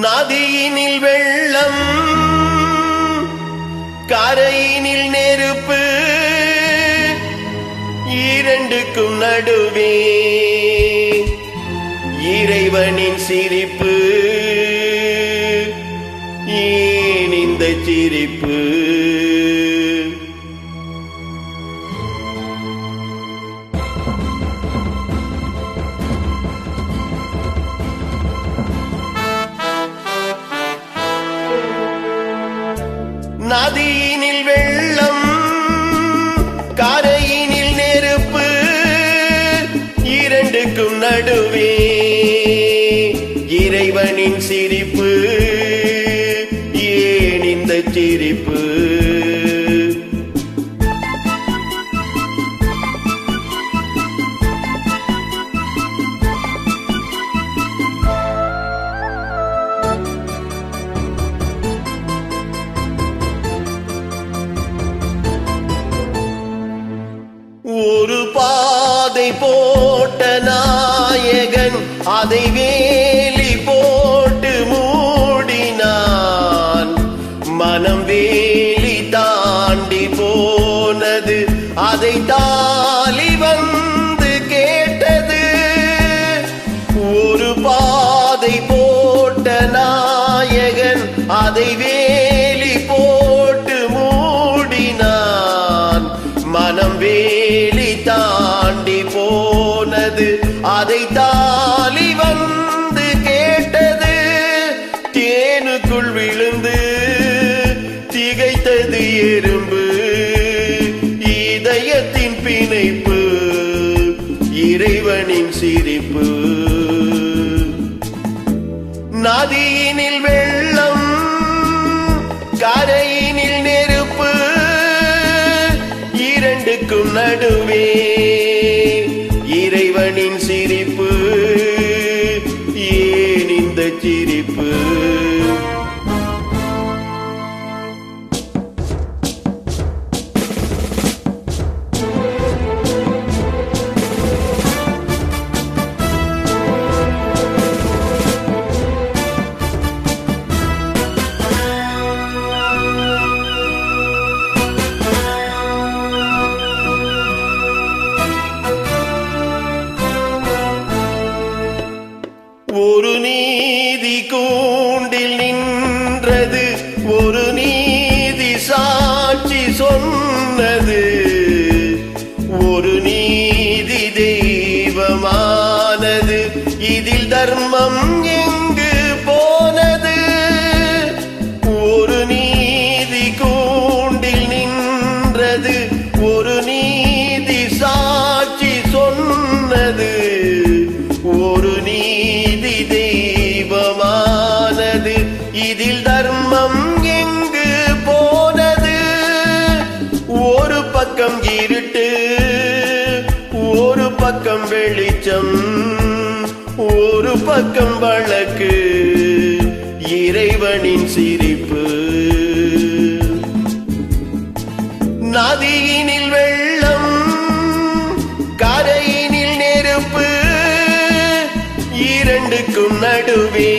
நதியினில் வெள்ளம், கரையினில் நெருப்பு, இரண்டுக்கும் நடுவே இறைவனின் சிரிப்பு. ஏன் இந்த சிரிப்பு? நதியினில் வெள்ளம், கரையினில் நெருப்பு, இரண்டுக்கும் நடுவே இறைவனின் சிரிப்பு. ஏன் இந்த சிரிப்பு? ஒரு பாதை போட்ட நாயகன் அதை வேலி போட்டு மூடினான். மனம் வேலி தாண்டி போனது, அதை தாலி வந்து கேட்டது. ஒரு பாதை போட்ட நாயகன் அதை வேலி போட்டு மூடினான். மனம் வேலி தாண்டி போனது, அதை தாலி வந்து கேட்டது. தேனுக்குள் விழுந்து திகைத்தது எறும்பு, இதயத்தின் பிணைப்பு, இறைவனின் சிரிப்பு. நதியினில் வெள்ளம், கரையினில் நெருப்பு, இரண்டுக்கும் நடுவே இறைவனின் சிரிப்பு. ஏன் இந்த சிரிப்பு? ஒரு நீதி கூண்டில் நின்றது, ஒரு நீதி சாட்சி சொன்னது. ஒரு நீதி தெய்வமானது, இதில் தர்மம் எங்கு போனது? ஒரு நீதி கூண்டில் நின்றது, ஒரு நீதி சாட்சி சொன்னது. ஒரு நீதி தெய்வமானது, இதில் தர்மம் எங்கு போனது? ஒரு பக்கம் இருட்டு, ஒரு பக்கம் வெளிச்சம், ஒரு பக்கம் வழக்கு, இறைவனின் சிரிப்பு. நதியினில் வெள்ளம், கரையினில் நெருப்பு, இரண்டுக்கும் நடுவே